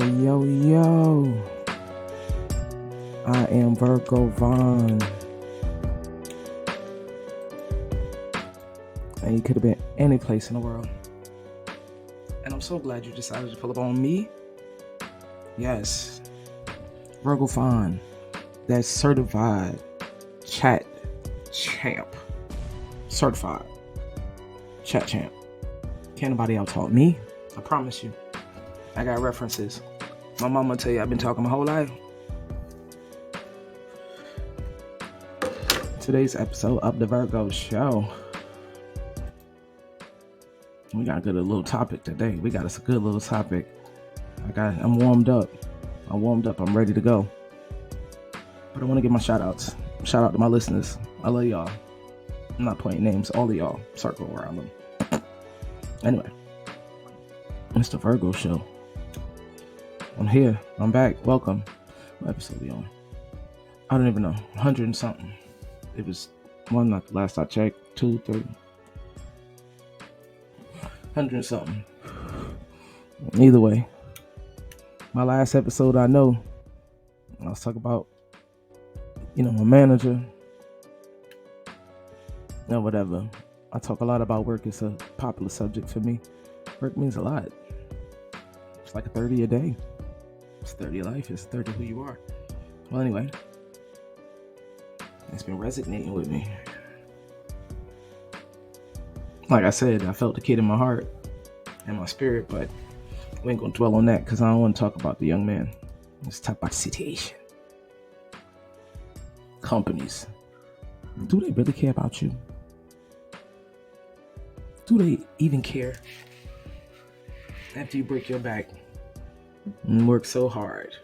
Yo. I am Virgo Vonne. And you could have been any place in the world. And I'm so glad you decided to pull up on me. Yes. Virgo Vonne. That certified chat champ. Certified chat champ. Can't nobody out-talk me. I promise you. I got references. My mama tell you I've been talking my whole life. Today's episode of the Virgo Show. We got a good little topic today. We got us a good little topic. I'm warmed up. I'm ready to go. But I want to give my shout outs. Shout out to my listeners. I love y'all. I'm not pointing names. All of y'all. Circle around them. Anyway. It's the Virgo Show. I'm here. I'm back. Welcome. What episode are we on? I don't even know. 100 and something. It was one, not the last I checked. 2, 3. 100 and something. Either way. My last episode, I know. I was talking about, my manager. Whatever. I talk a lot about work. It's a popular subject for me. Work means a lot. It's like a 30 a day. It's 30 of life. It's 30 who you are. Well, anyway. It's been resonating with me. Like I said, I felt the kid in my heart and my spirit, but we ain't gonna dwell on that because I don't want to talk about the young man. Let's talk about the situation. Companies. Do they really care about you? Do they even care? After you break your back and work so hard,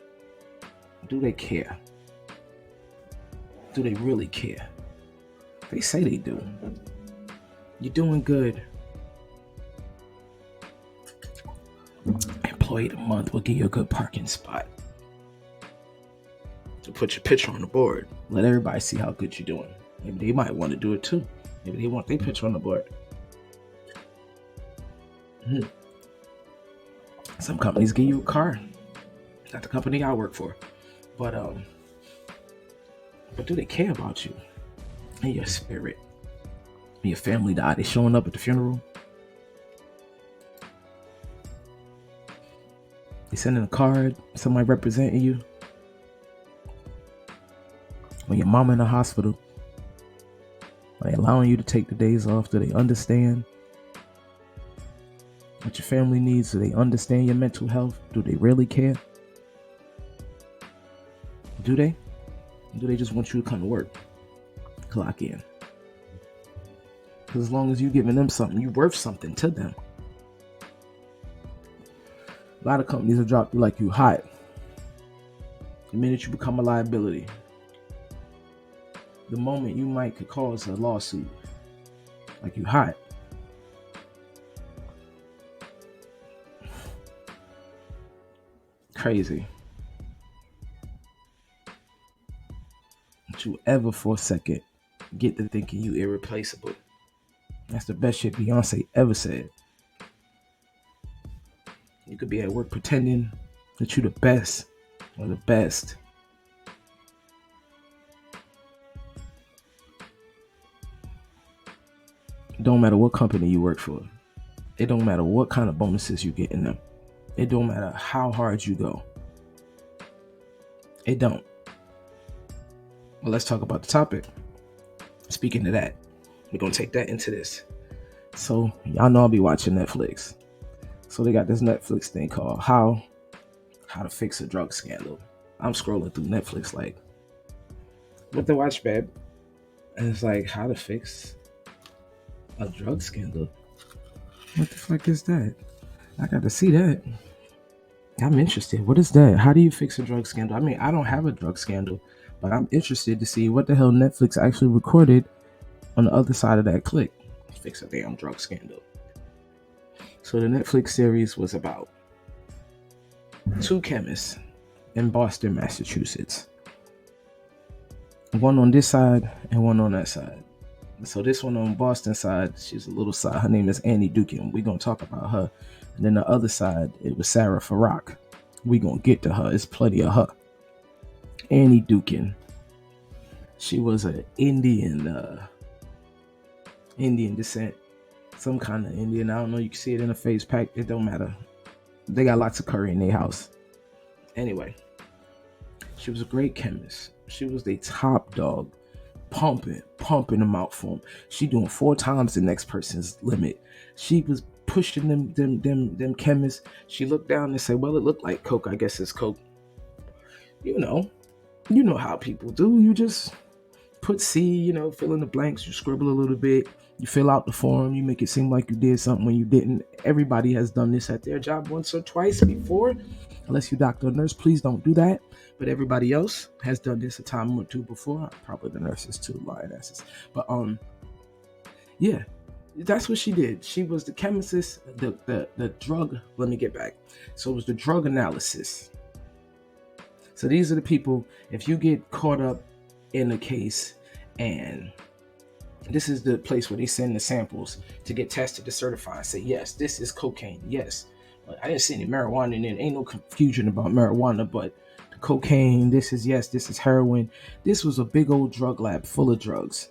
do they care? Do they really care? They say they do. You're doing good. Employee of the month will give you a good parking spot to put your picture on the board. Let everybody see how good you're doing. Maybe they might want to do it too. Maybe they want their picture on the board. Some companies give you a car. Not the company I work for. But do they care about you and your spirit? When your family died, they showing up at the funeral. They sending a card, somebody representing you. When your mama in the hospital, are they allowing you to take the days off? Do they understand what your family needs? Do they understand your mental health? Do they really care? Do they? Or do they just want you to come to work? Clock in. Because as long as you're giving them something, you're worth something to them. A lot of companies will drop you like you hot. The minute you become a liability. The moment you might could cause a lawsuit. Like you hot. Crazy. Don't you ever for a second get to thinking you irreplaceable. That's the best shit Beyonce ever said. You could be at work pretending that you're the best or the best. It don't matter what company you work for. It don't matter what kind of bonuses you get in them. It don't matter how hard you go. It don't. Well, let's talk about the topic. Speaking of that, we're going to take that into this. So, y'all know I'll be watching Netflix. So they got this Netflix thing called How to Fix a Drug Scandal. I'm scrolling through Netflix like, what to watch, babe? And it's like, how to fix a drug scandal. What the fuck is that? I got to see that. I'm interested. What is that? How do you fix a drug scandal? I mean, I don't have a drug scandal, but I'm interested to see what the hell Netflix actually recorded on the other side of that click. Fix a damn drug scandal. So the Netflix series was about 2 chemists in Boston, Massachusetts. One on this side and one on that side. So this one on Boston side, she's a little side. Her name is Annie Dukin. We're going to talk about her. And then the other side, it was Sarah Farrock. We gonna get to her. It's plenty of her. Annie Dukin. She was an Indian descent. Some kind of Indian. I don't know. You can see it in a face pack. It don't matter. They got lots of curry in their house. Anyway, she was a great chemist. She was the top dog. Pumping them out for them. She doing 4 times the next person's limit. She was pushing them chemists. She looked down and said, well, it looked like Coke. I guess it's Coke. You know how people do. You just put C, fill in the blanks. You scribble a little bit. You fill out the form. You make it seem like you did something when you didn't. Everybody has done this at their job once or twice before. Unless you're doctor or nurse, please don't do that. But everybody else has done this a time or two before. Probably the nurses too, lying asses. But yeah, that's what she did. She was the chemist, the drug. Let me get back. So it was the drug analysis. So these are the people. If you get caught up in a case, and this is the place where they send the samples to get tested to certify and say, yes, this is cocaine. Yes. I didn't see any marijuana in it. Ain't no confusion about marijuana, but the cocaine, this is heroin. This was a big old drug lab full of drugs.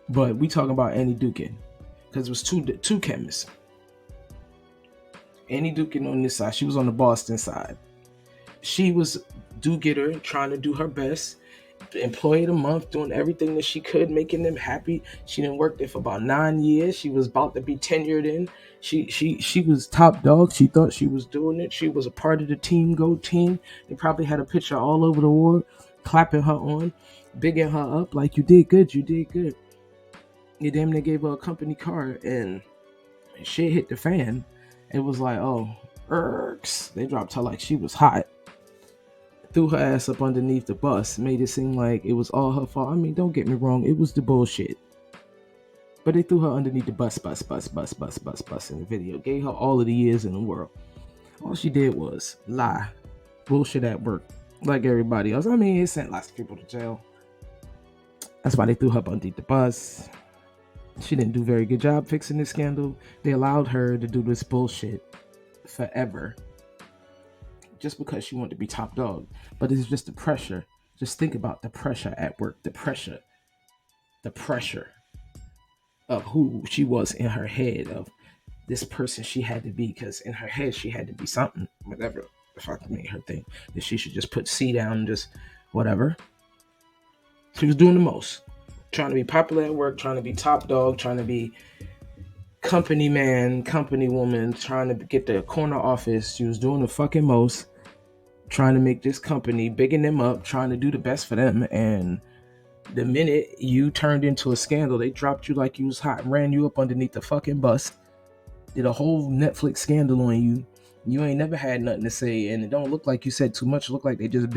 But we talking about Annie Dukin because it was two chemists. Annie Dukin on this side. She was on the Boston side. She was do-getter, trying to do her best. Employee of the month, doing everything that she could, making them happy. She didn't work there for about 9 years. She was about to be tenured in. She was top dog. She thought she was doing it. She was a part of the team. Go team. They probably had a picture all over the ward, clapping her on, bigging her up like, you did good. You damn near gave her a company car, and shit hit the fan. It was like, oh, irks. They dropped her like she was hot. Threw her ass up underneath the bus, made it seem like it was all her fault. I mean, don't get me wrong, it was the bullshit. But they threw her underneath the bus in the video. Gave her all of the years in the world. All she did was lie. Bullshit at work. Like everybody else. I mean, it sent lots of people to jail. That's why they threw her up underneath the bus. She didn't do a very good job fixing this scandal. They allowed her to do this bullshit forever. Just because she wanted to be top dog. But it's just the pressure. Just think about the pressure at work. The pressure of who she was in her head, of this person she had to be, because in her head she had to be something, whatever the fuck made her think that she should just put C down and just whatever. She was doing the most. Trying to be popular at work, trying to be top dog, trying to be company man, company woman, trying to get the corner office. She was doing the fucking most, trying to make this company, bigging them up, trying to do the best for them. And the minute you turned into a scandal, they dropped you like you was hot, ran you up underneath the fucking bus, did a whole Netflix scandal on you. You ain't never had nothing to say, and it don't look like you said too much. It look like they just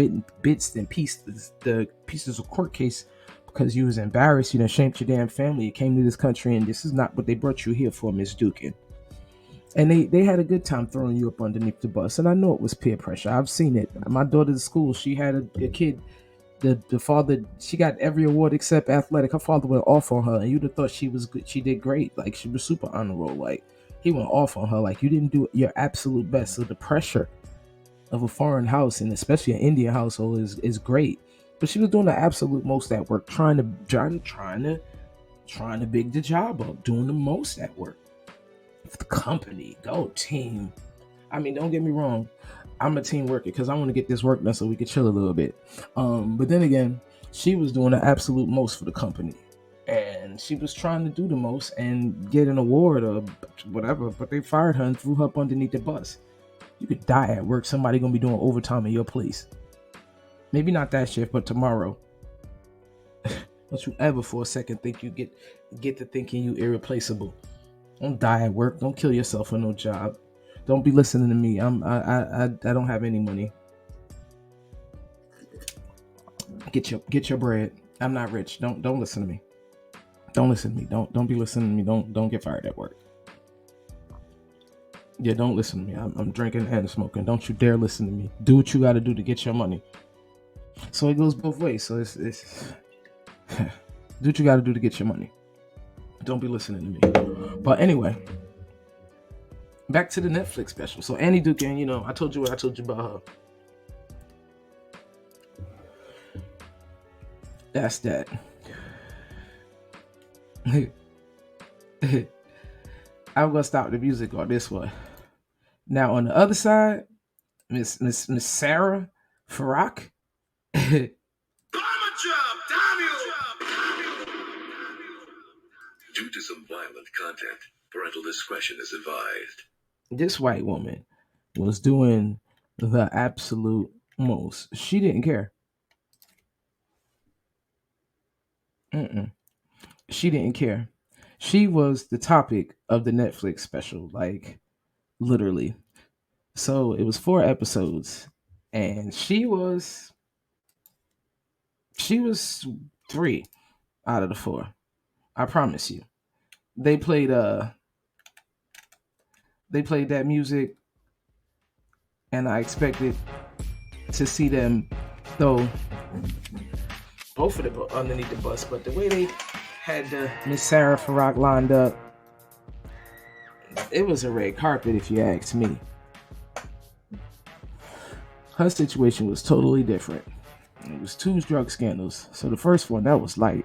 bits and pieces, the pieces of court case, because you was embarrassed. You done shamed your damn family. You came to this country, and this is not what they brought you here for, Miss Dukin. And they had a good time throwing you up underneath the bus. And I know it was peer pressure. I've seen it. My daughter's school, she had a kid. The father, she got every award except athletic. Her father went off on her, and you'd have thought she was good. She did great. Like, she was super on the roll. Like, he went off on her. Like, you didn't do your absolute best. So the pressure of a foreign house, and especially an Indian household, is great. But she was doing the absolute most at work, trying to big the job up, doing the most at work. The company, go team. I mean, don't get me wrong, I'm a team worker because I want to get this work done so we can chill a little bit. But then again, she was doing the absolute most for the company, and she was trying to do the most and get an award or whatever. But they fired her and threw her up underneath the bus. You could die at work. Somebody gonna be doing overtime in your place. Maybe not that shift, but tomorrow. Don't you ever for a second think you get to thinking you irreplaceable. Don't die at work. Don't kill yourself for no job. Don't be listening to me. I don't have any money. Get your bread. I'm not rich. Don't listen to me. Don't listen to me. Don't be listening to me. Don't get fired at work. Yeah, don't listen to me. I'm drinking and smoking. Don't you dare listen to me. Do what you got to do to get your money. So it goes both ways. So it's do what you got to do to get your money. Don't be listening to me. But anyway, back to the Netflix special. So Annie Duke, you know, I told you what I told you about her. That's that. I'm gonna stop the music on this one. Now on the other side, Miss Sarah Farak. Due to some violent content, parental discretion is advised. This white woman was doing the absolute most. She didn't care. She didn't care. She was the topic of the Netflix special, like literally. So it was 4 episodes, and she was 3 out of the 4. I promise you. They played that music, and I expected to see them throw both of them underneath the bus, but the way they had Miss Sarah Farak lined up, it was a red carpet, if you ask me. Her situation was totally different. It was 2 drug scandals. So the first one, that was light.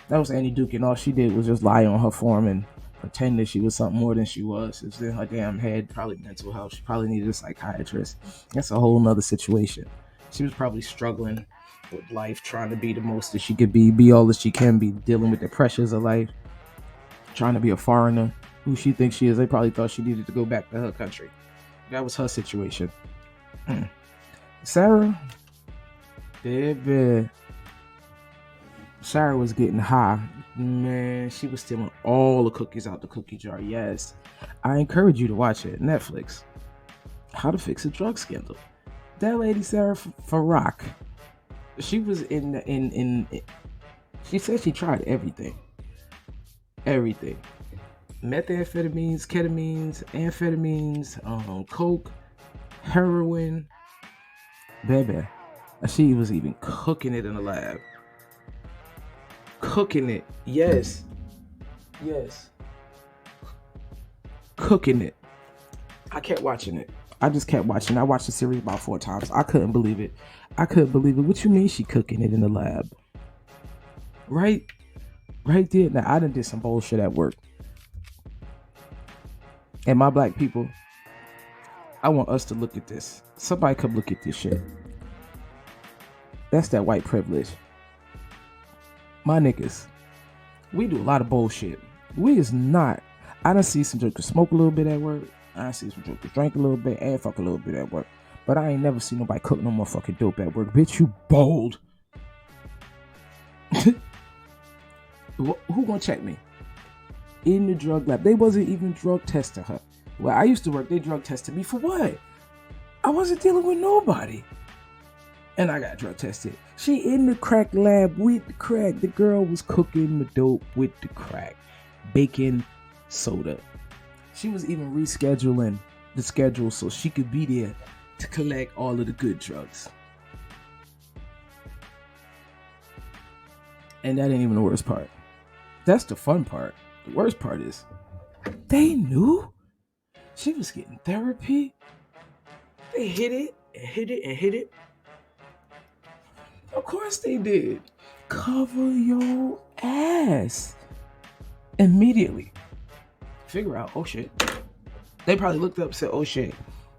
That was Annie Duke, and all she did was just lie on her form and pretend that she was something more than she was. It was in her damn head, probably mental health. She probably needed a psychiatrist. That's a whole nother situation. She was probably struggling with life, trying to be the most that she could be all that she can be, dealing with the pressures of life, trying to be a foreigner, who she thinks she is. They probably thought she needed to go back to her country. That was her situation. Sarah, baby, Sarah was getting high. Man, she was stealing all the cookies out the cookie jar. Yes, I encourage you to watch it. Netflix. How to Fix a Drug Scandal. That lady Sarah Farak, she was in. She said she tried everything. Methamphetamines, ketamines, amphetamines, coke, heroin. Baby, she was even cooking it in the lab. Cooking it. Yes. Cooking it. I kept watching it. I just kept watching. I watched the series about 4 times. I couldn't believe it. What you mean she cooking it in the lab? Right there. Now, I done did some bullshit at work. And my black people, I want us to look at this. Somebody come look at this shit. That's that white privilege. My niggas, we do a lot of bullshit. We is not. I done see some jokers smoke a little bit at work. I done see some jokers drink a little bit and fuck a little bit at work. But I ain't never seen nobody cook no motherfucking dope at work. Bitch, you bold. Who gonna check me? In the drug lab. They wasn't even drug testing her. Where I used to work, they drug tested me for what? I wasn't dealing with nobody. And I got drug tested. She in the crack lab with the crack. The girl was cooking the dope with the crack. Baking soda. She was even rescheduling the schedule so she could be there to collect all of the good drugs. And that ain't even the worst part. That's the fun part. The worst part is they knew she was getting therapy. They hit it. Of course they did. Cover your ass. Immediately. Figure out, oh shit. They probably looked up and said, oh shit.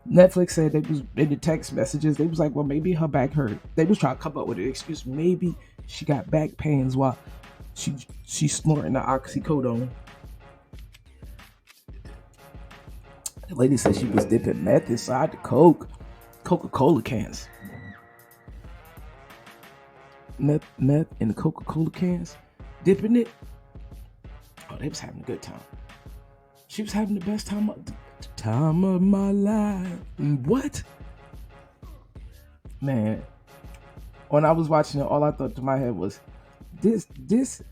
Netflix said they was in the text messages. They was like, well, maybe her back hurt. They was trying to come up with an excuse. Maybe she got back pains while she's snorting the oxycodone. The lady said she was dipping meth inside the Coca-Cola cans. Meth in the Coca-Cola cans, dipping it. Oh, they was having a good time. She was having the best time of my life. What? Man, when I was watching it, all I thought to my head was, this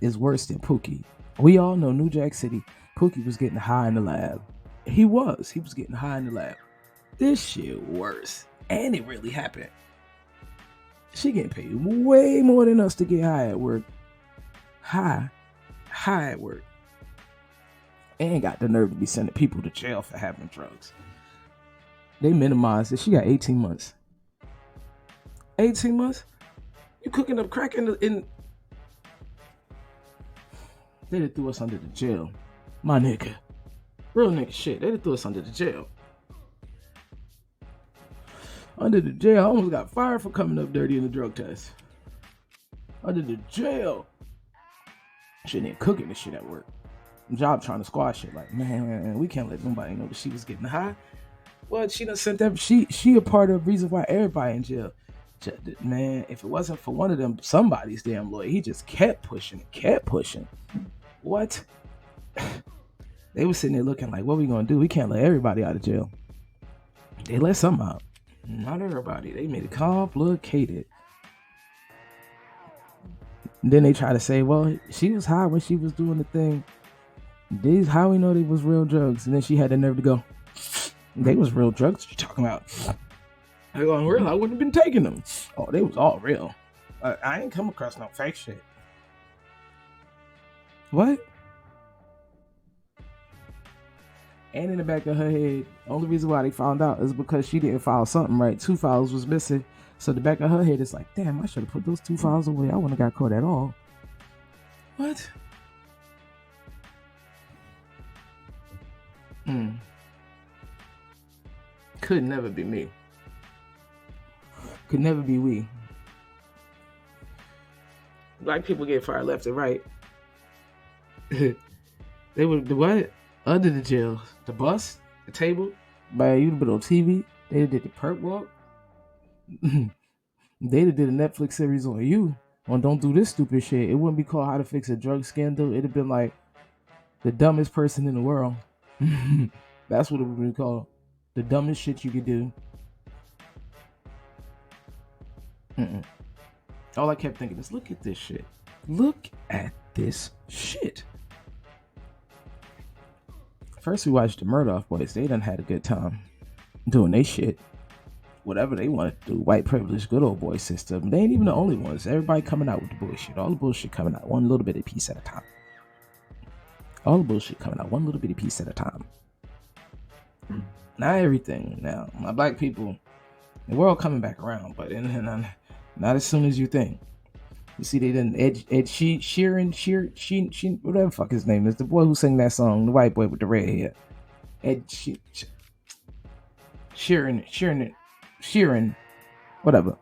is worse than Pookie. We all know New Jack City, Pookie was getting high in the lab. He was getting high in the lab. This shit worse. And it really happened. She getting paid way more than us to get high at work. High at work. and got the nerve to be sending people to jail for having drugs. They minimized it. She got 18 months. 18 months? You cooking up crack in they done threw us under the jail. My nigga. Real nigga shit. They done threw us under the jail. Under the jail. I almost got fired for coming up dirty in the drug test. Under the jail. Shit ain't cooking this shit at work. Job trying to squash it. Like, man, we can't let nobody know that she was getting high. Well, she done sent that. She a part of the reason why everybody in jail. Man, if it wasn't for one of them, somebody's damn lawyer, he just kept pushing. What? They were sitting there looking like, what we gonna do? We can't let everybody out of jail. They let some out. Not everybody. They made it complicated. And then they try to say, well, she was high when she was doing the thing. These, how we know they was real drugs? And then she had the nerve to go, they was real drugs. What you talking about? They going real. I wouldn't have been taking them. Oh, they was all real. I ain't come across no fake shit. What? And in the back of her head, only reason why they found out is because she didn't file something right. 2 files was missing. So the back of her head is like, damn, I should have put those 2 files away. I wouldn't have got caught at all. What? Could never be me. Could never be we. Black people get fired left and right. They were the what? Under the jail. The bus? The table? Man, you'd have been on TV. They did the perp walk. They did a Netflix series on you. On Don't Do This Stupid Shit. It wouldn't be called How to Fix a Drug Scandal. It'd have been like the dumbest person in the world. That's what it would be called. The dumbest shit you could do. All I kept thinking is, look at this shit. Look at this shit. First we watched the Murdoch Boys. They done had a good time doing they shit. Whatever they want to do. White privilege, good old boy system. They ain't even the only ones. Everybody coming out with the bullshit. All the bullshit coming out one little bit of piece at a time. All the bullshit coming out one little bitty piece at a time. Not everything. Now, my black people, the world coming back around, but not as soon as you think. You see, they done Ed Sheeran, whatever the fuck his name is, the boy who sang that song, the white boy with the red hair. Ed Sheeran, whatever.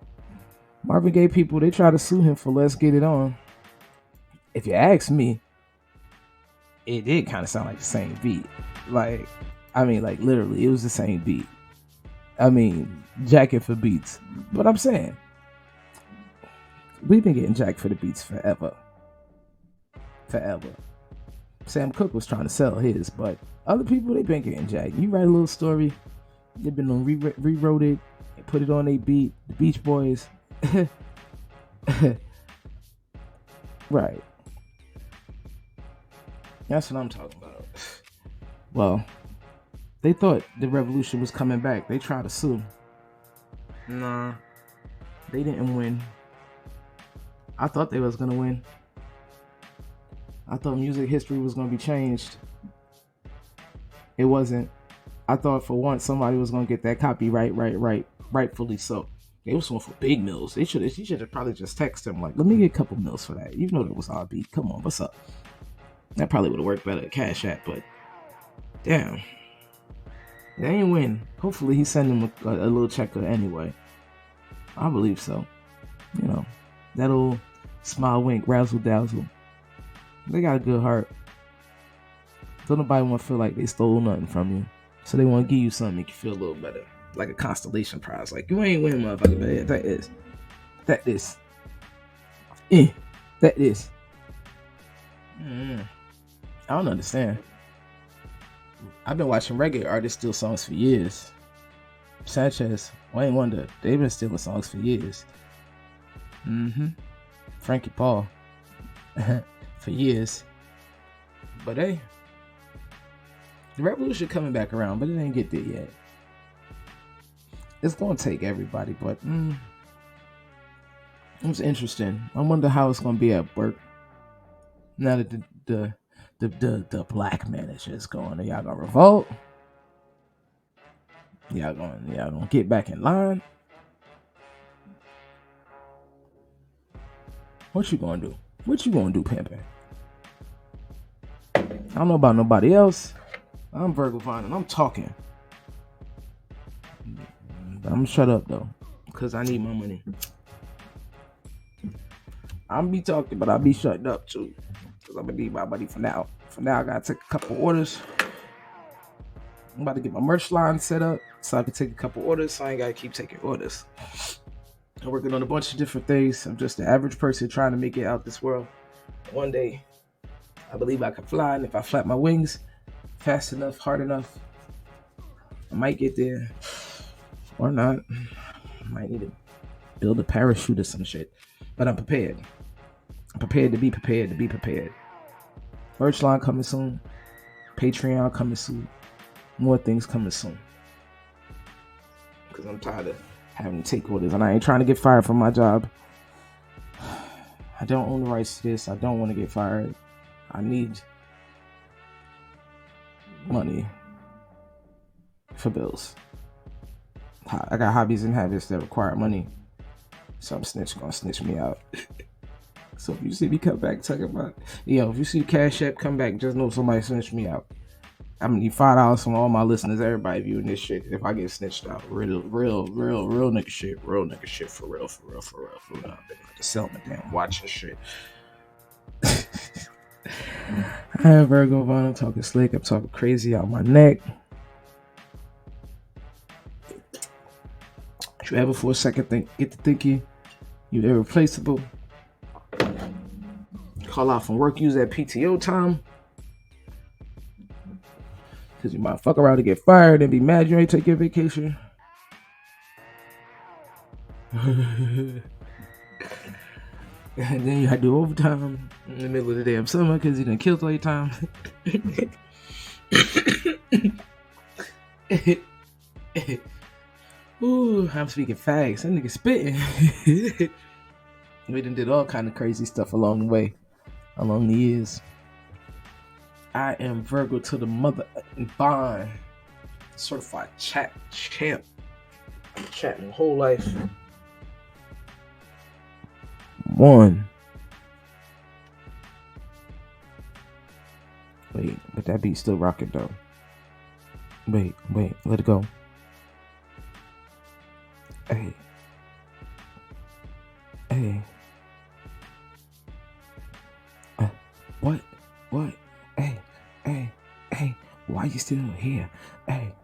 Marvin Gaye people, they try to sue him for Let's Get It On. If you ask me, it did kind of sound like the same beat. Like literally, it was the same beat. Jacking for beats. But I'm saying, we've been getting jacked for the beats forever. Sam Cooke was trying to sell his, but other people, they've been getting jacked. You write a little story, they've been on rewrote it, and put it on a beat. The Beach Boys. Right. That's what I'm talking about. Well, they thought the revolution was coming back. They tried to sue. Nah, they didn't win. I thought they was gonna win. I thought music history was gonna be changed. It wasn't. I thought for once somebody was gonna get that copyright rightfully so. They was going for big mills. She should have probably just texted him like, let me get a couple mills for that. You know that was RB. Come on, what's up? That probably would have worked better at Cash App, but damn. They ain't win. Hopefully he sent him a little checker anyway. I believe so. You know, that old smile wink, razzle dazzle. They got a good heart. Don't nobody want to feel like they stole nothing from you. So they want to give you something to make you feel a little better. Like a constellation prize. Like, you ain't winning, motherfucker, man. That is. I don't understand. I've been watching reggae artists steal songs for years. Sanchez, Wayne Wonder, they've been stealing songs for years. Frankie Paul, for years. But hey, the revolution coming back around, but it ain't get there yet. It's gonna take everybody, but it's interesting. I wonder how it's gonna be at work now that the The black man is just going. Y'all gonna revolt? Y'all gonna get back in line? What you gonna do? What you gonna do, Pimpin'? I don't know about nobody else. I'm Virgo Vonne and I'm talking. I'm gonna shut up though, because I need my money. I'm be talking, but I'll be shutting up too, because I'm gonna need my money for now. For now, I gotta take a couple orders. I'm about to get my merch line set up so I can take a couple orders, so I ain't gotta keep taking orders. I'm working on a bunch of different things. I'm just an average person trying to make it out this world. One day, I believe I can fly, and if I flap my wings fast enough, hard enough, I might get there, or not. I might need to build a parachute or some shit, but I'm prepared. I'm prepared to be prepared to be prepared. Merch line coming soon. Patreon coming soon. More things coming soon. Because I'm tired of having to take orders, and I ain't trying to get fired from my job. I don't own the rights to this. I don't want to get fired. I need money for bills. I got hobbies and habits that require money. Some snitch gonna snitch me out. So if you see me come back talking about, if you see Cash App come back, just know somebody snitched me out. I'm gonna need $5 from all my listeners, everybody viewing this shit. If I get snitched out, real nigga shit, for real. I'm gonna have to sell my damn watch and shit. I am Virgo Vonne. I'm talking slick. I'm talking crazy out my neck. If you ever for a second get to thinking you're irreplaceable, call out from work, use that PTO time. Because you might fuck around to get fired and be mad you ain't take your vacation. And then you had to do overtime in the middle of the damn summer because you done killed all your time. Ooh, I'm speaking facts. That nigga spitting. We done did all kind of crazy stuff along the way, along the years. I am Virgo to the mother Vonne, certified champ. Chat my whole life. One. Wait, but that beat's still rocking though. Wait, let it go. Hey. What? Hey. Why you still here? Hey.